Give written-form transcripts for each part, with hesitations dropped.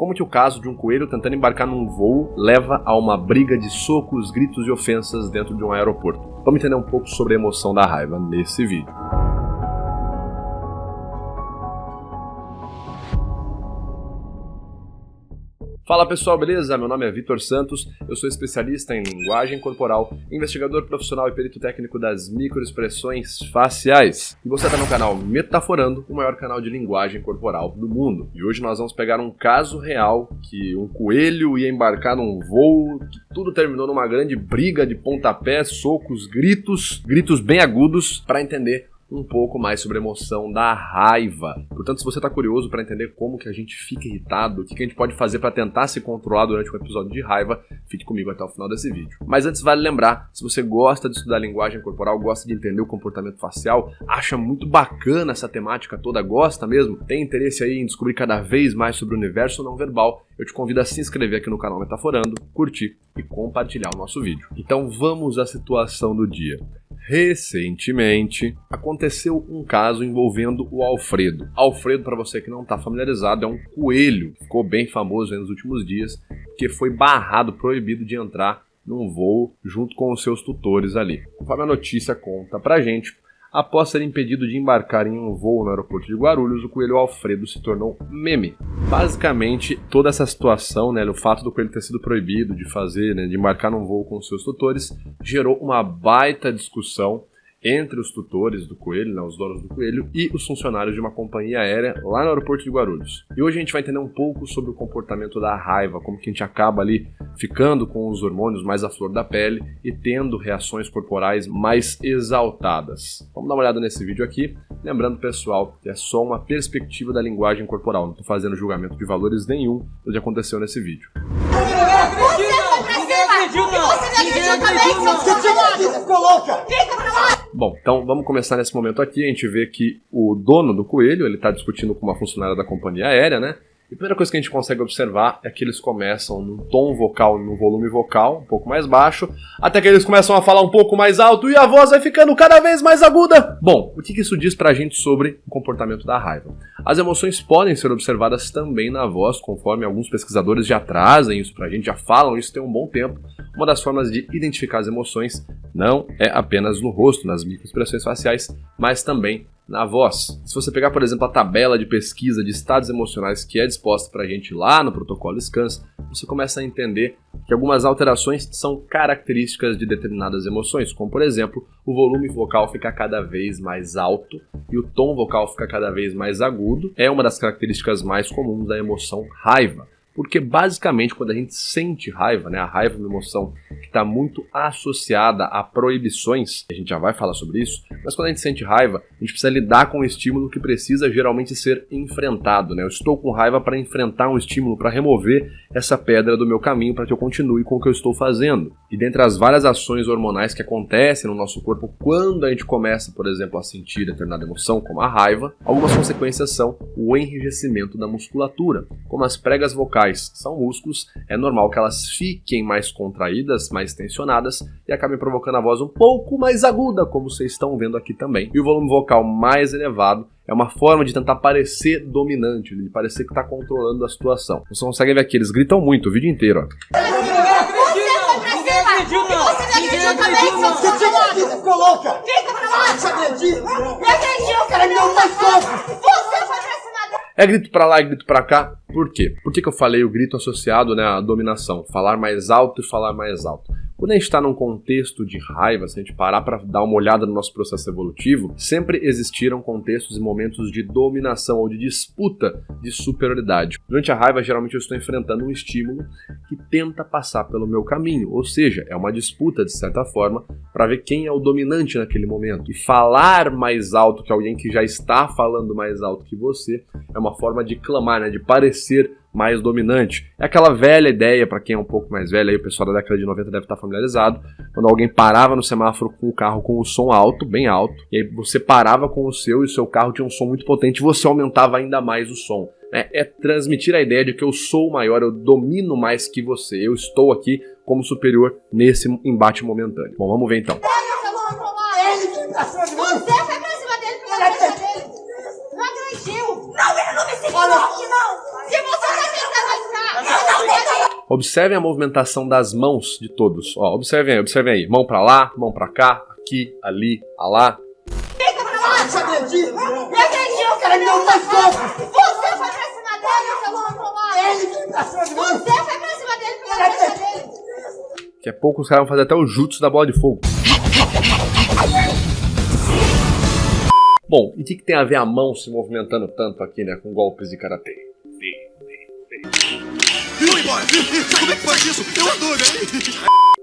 como que o caso de um coelho tentando embarcar num voo leva a uma briga de socos, gritos e ofensas dentro de um aeroporto. Vamos entender um pouco sobre a emoção da raiva nesse vídeo. Fala pessoal, beleza? Meu nome é Vitor Santos, eu sou especialista em linguagem corporal, investigador profissional e perito técnico das microexpressões faciais. E você está no canal Metaforando, o maior canal de linguagem corporal do mundo. E hoje nós vamos pegar um caso real que um coelho ia embarcar num voo, que tudo terminou numa grande briga de pontapés, socos, gritos bem agudos, para entender um pouco mais sobre a emoção da raiva. Portanto, se você está curioso para entender como que a gente fica irritado, o que a gente pode fazer para tentar se controlar durante um episódio de raiva, fique comigo até o final desse vídeo. Mas antes vale lembrar, se você gosta de estudar linguagem corporal, gosta de entender o comportamento facial, acha muito bacana essa temática toda, gosta mesmo, tem interesse aí em descobrir cada vez mais sobre o universo não verbal, eu te convido a se inscrever aqui no canal Metaforando, curtir e compartilhar o nosso vídeo. Então vamos à situação do dia. Recentemente, aconteceu um caso envolvendo o Alfredo. Alfredo, para você que não está familiarizado, é um coelho que ficou bem famoso nos últimos dias, que foi barrado, proibido de entrar num voo junto com os seus tutores ali. Conforme a notícia conta pra gente, após ser impedido de embarcar em um voo no aeroporto de Guarulhos, o coelho Alfredo se tornou meme. Basicamente, toda essa situação, o fato do coelho ter sido proibido de fazer, de embarcar num voo com seus tutores, gerou uma baita discussão entre os tutores do coelho, os donos do coelho, e os funcionários de uma companhia aérea lá no aeroporto de Guarulhos. E hoje a gente vai entender um pouco sobre o comportamento da raiva, como que a gente acaba ali ficando com os hormônios mais à flor da pele e tendo reações corporais mais exaltadas. Vamos dar uma olhada nesse vídeo aqui, lembrando pessoal que é só uma perspectiva da linguagem corporal, não estou fazendo julgamento de valores nenhum do que aconteceu nesse vídeo. Bom, então vamos começar nesse momento aqui. A gente vê que o dono do coelho, ele está discutindo com uma funcionária da companhia aérea, E a primeira coisa que a gente consegue observar é que eles começam num tom vocal, num volume vocal um pouco mais baixo, até que eles começam a falar um pouco mais alto e a voz vai ficando cada vez mais aguda. Bom, o que isso diz pra gente sobre o comportamento da raiva? As emoções podem ser observadas também na voz, conforme alguns pesquisadores já trazem isso pra gente, já falam isso tem um bom tempo. Uma das formas de identificar as emoções não é apenas no rosto, nas microexpressões faciais, mas também na voz. Se você pegar, por exemplo, a tabela de pesquisa de estados emocionais que é disposta pra gente lá no protocolo SCANS, você começa a entender que algumas alterações são características de determinadas emoções, como por exemplo, o volume vocal fica cada vez mais alto e o tom vocal fica cada vez mais agudo. É uma das características mais comuns da emoção raiva. Porque basicamente quando a gente sente raiva, a raiva é uma emoção que está muito associada a proibições, a gente já vai falar sobre isso, mas quando a gente sente raiva, a gente precisa lidar com um estímulo que precisa geralmente ser enfrentado. Eu estou com raiva para enfrentar um estímulo, para remover essa pedra do meu caminho para que eu continue com o que eu estou fazendo. E dentre as várias ações hormonais que acontecem no nosso corpo quando a gente começa, por exemplo, a sentir determinada emoção, como a raiva, algumas consequências são o enrijecimento da musculatura, como as pregas vocais são músculos, é normal que elas fiquem mais contraídas, mais tensionadas e acabem provocando a voz um pouco mais aguda, como vocês estão vendo aqui também. E o volume vocal mais elevado é uma forma de tentar parecer dominante, de parecer que está controlando a situação. Vocês conseguem ver aqui, eles gritam muito o vídeo inteiro. É grito pra lá e grito pra cá. Por quê? Por que eu falei o grito associado à dominação? Falar mais alto e falar mais alto. Quando a gente está num contexto de raiva, se a gente parar para dar uma olhada no nosso processo evolutivo, sempre existiram contextos e momentos de dominação ou de disputa de superioridade. Durante a raiva, geralmente eu estou enfrentando um estímulo que tenta passar pelo meu caminho, ou seja, é uma disputa de certa forma para ver quem é o dominante naquele momento. E falar mais alto que alguém que já está falando mais alto que você é uma forma de clamar, de parecer mais dominante. É aquela velha ideia, para quem é um pouco mais velho, aí o pessoal da década de 90 deve estar familiarizado, quando alguém parava no semáforo com o carro com o som alto, bem alto, e aí você parava com o seu e o seu carro tinha um som muito potente e você aumentava ainda mais o som. É transmitir a ideia de que eu sou maior, eu domino mais que você, eu estou aqui como superior nesse embate momentâneo. Bom, vamos ver então. Você foi pra cima dele pela cabeça dele. Não agrediu. Não, ele não me seguiu, não. Se você tá tentando Observem a movimentação das mãos de todos. Ó, observem aí. Mão pra lá, mão pra cá, aqui, ali, alá. Fica pra lá! Você acredita? Eu acredito! O cara me deu um soco! Você foi pra cima dele, seu homofóbico! Ele que pra cima de mim! Você foi pra cima dele, pela cabeça dele! Daqui a pouco os caras vão fazer até o jutsu da bola de fogo. Bom, e o que tem a ver a mão se movimentando tanto aqui, né, com golpes de karatê? Como é que faz isso? Eu adoro, hein?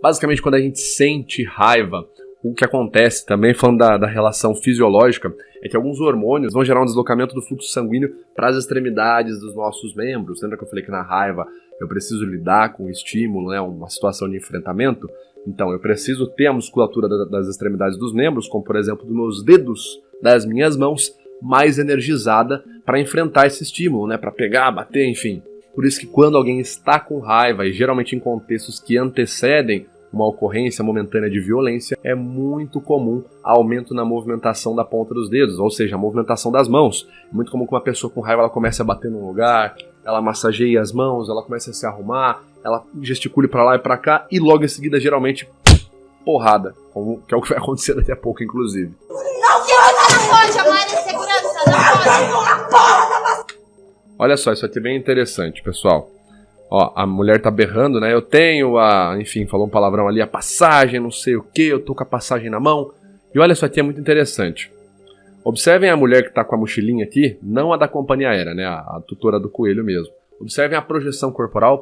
Basicamente, quando a gente sente raiva, o que acontece, também falando da relação fisiológica, é que alguns hormônios vão gerar um deslocamento do fluxo sanguíneo para as extremidades dos nossos membros. Lembra que eu falei que na raiva eu preciso lidar com o estímulo, né, uma situação de enfrentamento? Então, eu preciso ter a musculatura das extremidades dos membros, como por exemplo dos meus dedos, das minhas mãos, mais energizada para enfrentar esse estímulo, né, para pegar, bater, enfim. Por isso que quando alguém está com raiva, e geralmente em contextos que antecedem uma ocorrência momentânea de violência, é muito comum aumento na movimentação da ponta dos dedos, ou seja, a movimentação das mãos. É muito comum que uma pessoa com raiva ela comece a bater num lugar, ela massageie as mãos, ela comece a se arrumar, ela gesticule para lá e para cá, e logo em seguida, geralmente, porrada, que é o que vai acontecer daqui a pouco, inclusive. Não pode, amar em segurança, não pode! Olha só, isso aqui é bem interessante, pessoal. Ó, a mulher tá berrando, né? Eu tenho enfim, falou um palavrão ali, a passagem, não sei o que, eu tô com a passagem na mão. E olha, isso aqui é muito interessante. Observem a mulher que tá com a mochilinha aqui, não a da companhia aérea, né? A tutora do coelho mesmo. Observem a projeção corporal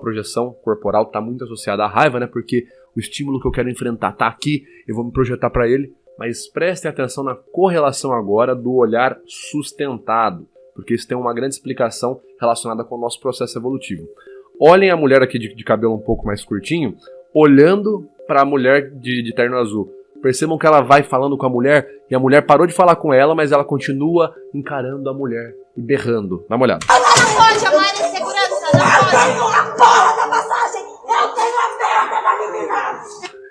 tá muito associada à raiva, né? Porque o estímulo que eu quero enfrentar tá aqui, eu vou me projetar para ele. Mas prestem atenção na correlação agora do olhar sustentado, porque isso tem uma grande explicação relacionada com o nosso processo evolutivo. Olhem a mulher aqui de cabelo um pouco mais curtinho, olhando para a mulher de terno azul. Percebam que ela vai falando com a mulher, e a mulher parou de falar com ela, mas ela continua encarando a mulher e berrando. Dá uma olhada. Não pode, amar em segurança, não pode! Eu tenho a porra da passagem! Eu tenho a merda da liminar!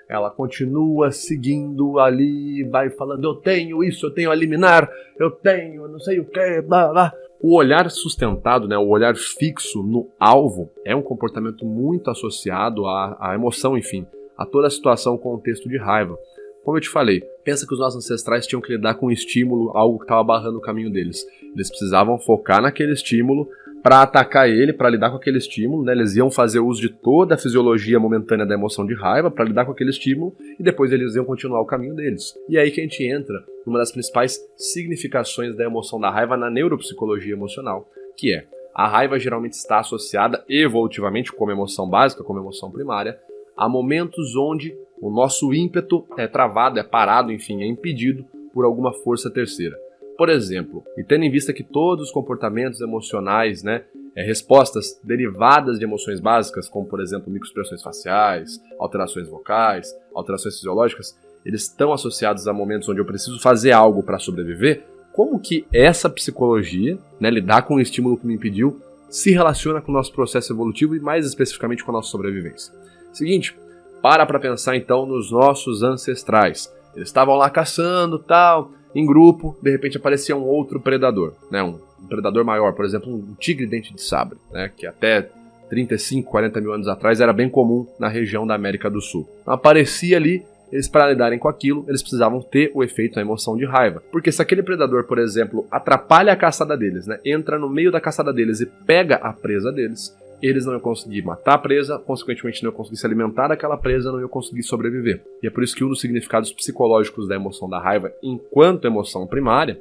Ela continua seguindo ali, vai falando, eu tenho isso, eu tenho a liminar, eu tenho não sei o que, blá blá. O olhar sustentado, né, o olhar fixo no alvo, é um comportamento muito associado à emoção, enfim, a toda a situação, contexto de raiva. Como eu te falei, pensa que os nossos ancestrais tinham que lidar com um estímulo, algo que estava barrando o caminho deles. Eles precisavam focar naquele estímulo para atacar ele, para lidar com aquele estímulo, né? Eles iam fazer uso de toda a fisiologia momentânea da emoção de raiva para lidar com aquele estímulo e depois eles iam continuar o caminho deles. E aí que a gente entra numa das principais significações da emoção da raiva na neuropsicologia emocional, que é a raiva geralmente está associada evolutivamente como emoção básica, como emoção primária, a momentos onde o nosso ímpeto é travado, é parado, enfim, é impedido por alguma força terceira. Por exemplo, e tendo em vista que todos os comportamentos emocionais, né, respostas derivadas de emoções básicas, como por exemplo microexpressões faciais, alterações vocais, alterações fisiológicas, eles estão associados a momentos onde eu preciso fazer algo para sobreviver, como que essa psicologia, né, lidar com o estímulo que me impediu, se relaciona com o nosso processo evolutivo e mais especificamente com a nossa sobrevivência? Seguinte, para pensar então nos nossos ancestrais. Eles estavam lá caçando, tal, em grupo, de repente aparecia um outro predador, né, um predador maior, por exemplo, um tigre dente de sabre, né, que até 35, 40 mil anos atrás era bem comum na região da América do Sul. Então, aparecia ali, eles para lidarem com aquilo, eles precisavam ter o efeito da emoção de raiva. Porque se aquele predador, por exemplo, atrapalha a caçada deles, né, entra no meio da caçada deles e pega a presa deles, eles não iam conseguir matar a presa, consequentemente não iam conseguir se alimentar daquela presa, não iam conseguir sobreviver. E é por isso que um dos significados psicológicos da emoção da raiva, enquanto emoção primária,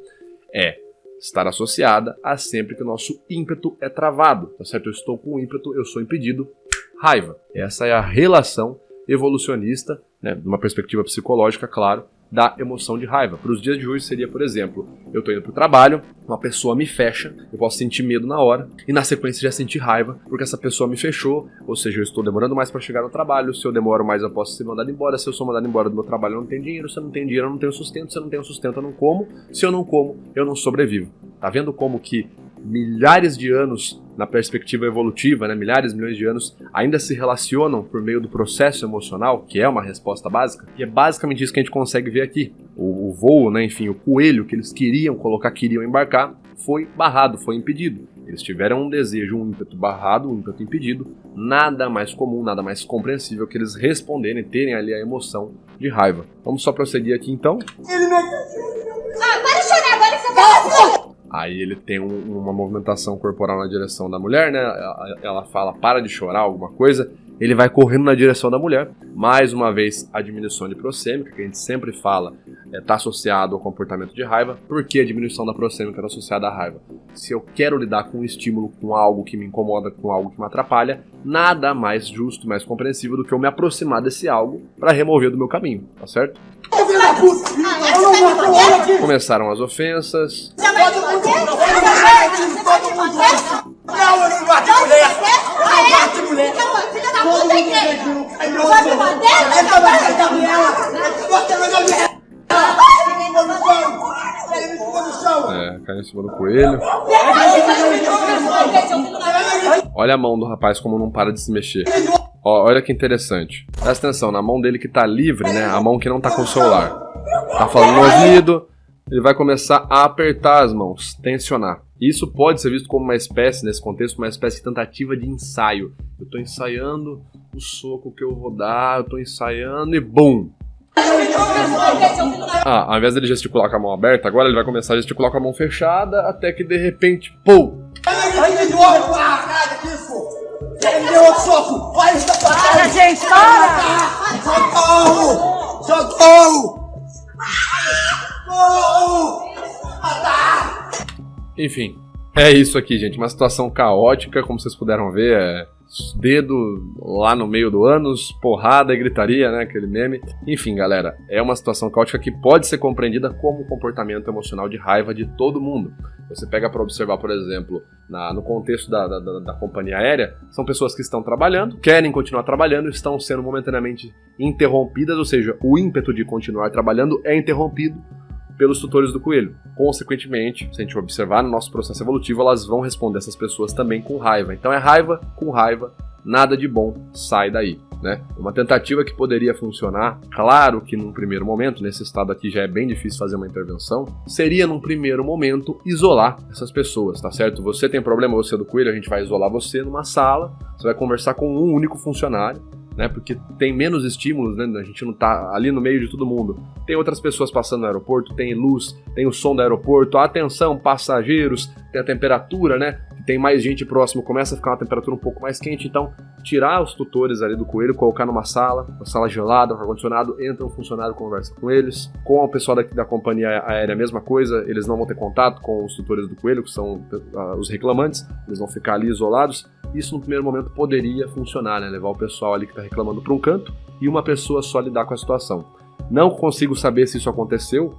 é estar associada a sempre que o nosso ímpeto é travado. Tá certo? Eu estou com ímpeto, eu sou impedido, raiva. Essa é a relação evolucionista, né, de uma perspectiva psicológica, claro, da emoção de raiva. Para os dias de hoje seria, por exemplo, eu estou indo para o trabalho, uma pessoa me fecha, eu posso sentir medo na hora, e na sequência já sentir raiva, porque essa pessoa me fechou, ou seja, eu estou demorando mais para chegar no trabalho, se eu demoro mais eu posso ser mandado embora, se eu sou mandado embora do meu trabalho eu não tenho dinheiro, se eu não tenho dinheiro eu não tenho sustento, se eu não tenho sustento eu não como, se eu não como eu não sobrevivo. Tá vendo como que milhares de anos, na perspectiva evolutiva, né, milhares, milhões de anos, ainda se relacionam por meio do processo emocional, que é uma resposta básica, e é basicamente isso que a gente consegue ver aqui. O voo, né, enfim, o coelho que eles queriam embarcar, foi barrado, foi impedido. eles tiveram um desejo, um ímpeto barrado, um ímpeto impedido, nada mais comum, nada mais compreensível que eles responderem, terem ali a emoção de raiva. Vamos só prosseguir aqui então. Para de chorar, agora você vai. Aí ele tem uma movimentação corporal na direção da mulher, né? Ela fala, para de chorar, alguma coisa. Ele vai correndo na direção da mulher. Mais uma vez, a diminuição de prossêmica, que a gente sempre fala, está associado ao comportamento de raiva. Por que a diminuição da prossêmica está associada à raiva? Se eu quero lidar com um estímulo, com algo que me incomoda, com algo que me atrapalha, nada mais justo, mais compreensível do que eu me aproximar desse algo para remover do meu caminho, tá certo? Começaram as ofensas. Você vai me bater? Você vai me bater? Não, eu não bati mulher. Eu bati mulher. Então, filha da puta, hein, quem? Você vai me bater? Eu tô batendo nela. Eu tô batendo nela. Caiu em cima do coelho. Olha a mão do rapaz como não para de se mexer. Ó, olha que interessante. Presta atenção, na mão dele que tá livre, né? A mão que não tá com o celular. Tá falando no ouvido, ele vai começar a apertar as mãos, tensionar. Isso pode ser visto como uma espécie, nesse contexto, uma espécie de tentativa de ensaio. Eu tô ensaiando o soco que eu vou dar, eu tô ensaiando e BUM! Ao invés dele gesticular com a mão aberta, agora ele vai começar a gesticular com a mão fechada, até que de repente, pum! Para, gente, para! Socorro! Socorro! Enfim, é isso aqui, gente. Uma situação caótica, como vocês puderam ver, dedo lá no meio do ânus, porrada e gritaria, né? Aquele meme. Enfim, galera, é uma situação caótica que pode ser compreendida como um comportamento emocional de raiva de todo mundo. Você pega para observar, por exemplo, no contexto da companhia aérea, são pessoas que estão trabalhando, querem continuar trabalhando, estão sendo momentaneamente interrompidas, ou seja, o ímpeto de continuar trabalhando é interrompido pelos tutores do coelho. Consequentemente, se a gente observar no nosso processo evolutivo, elas vão responder essas pessoas também com raiva. Então é raiva com raiva, nada de bom sai daí, né? Uma tentativa que poderia funcionar, claro que num primeiro momento, nesse estado aqui já é bem difícil fazer uma intervenção, seria num primeiro momento isolar essas pessoas, tá certo? Você tem problema, você é do coelho, a gente vai isolar você numa sala, você vai conversar com um único funcionário, né, porque tem menos estímulos, né, a gente não tá ali no meio de todo mundo. Tem outras pessoas passando no aeroporto, tem luz, tem o som do aeroporto, atenção passageiros, tem a temperatura, né, tem mais gente próximo, começa a ficar uma temperatura um pouco mais quente, então tirar os tutores ali do coelho, colocar numa sala, uma sala gelada, com ar-condicionado, entra um funcionário, conversa com eles, com o pessoal da companhia aérea a mesma coisa, eles não vão ter contato com os tutores do coelho, que são os reclamantes, eles vão ficar ali isolados. Isso no primeiro momento poderia funcionar, né? Levar o pessoal ali que está reclamando para um canto e uma pessoa só lidar com a situação. Não consigo saber se isso aconteceu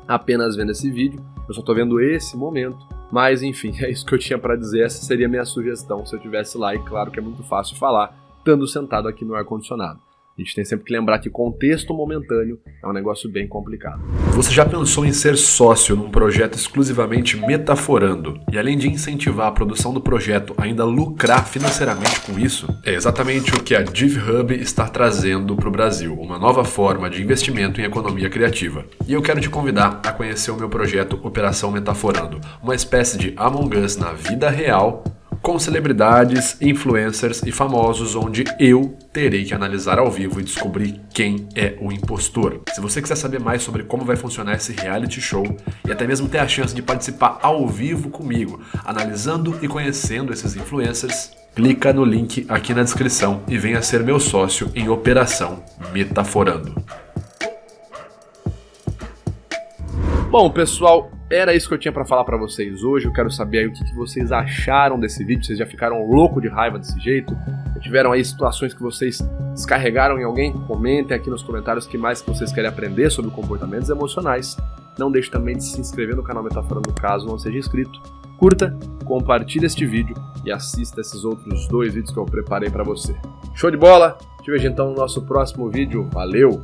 apenas vendo esse vídeo, eu só estou vendo esse momento, mas enfim, é isso que eu tinha para dizer, essa seria a minha sugestão se eu estivesse lá, e claro que é muito fácil falar, estando sentado aqui no ar-condicionado. A gente tem sempre que lembrar que contexto momentâneo é um negócio bem complicado. Você já pensou em ser sócio num projeto exclusivamente metaforando e, além de incentivar a produção do projeto, ainda lucrar financeiramente com isso? É exatamente o que a DivHub está trazendo para o Brasil, uma nova forma de investimento em economia criativa. E eu quero te convidar a conhecer o meu projeto Operação Metaforando, uma espécie de Among Us na vida real, com celebridades, influencers e famosos, onde eu terei que analisar ao vivo e descobrir quem é o impostor. Se você quiser saber mais sobre como vai funcionar esse reality show e até mesmo ter a chance de participar ao vivo comigo, analisando e conhecendo esses influencers, clica no link aqui na descrição e venha ser meu sócio em Operação Metaforando. Bom, pessoal, era isso que eu tinha pra falar pra vocês hoje. Eu quero saber aí o que vocês acharam desse vídeo. Vocês já ficaram loucos de raiva desse jeito? Já tiveram aí situações que vocês descarregaram em alguém? Comentem aqui nos comentários o que mais que vocês querem aprender sobre comportamentos emocionais. Não deixe também de se inscrever no canal Metaforando caso não seja inscrito. Curta, compartilhe este vídeo e assista esses outros 2 vídeos que eu preparei pra você. Show de bola? Te vejo então no nosso próximo vídeo. Valeu!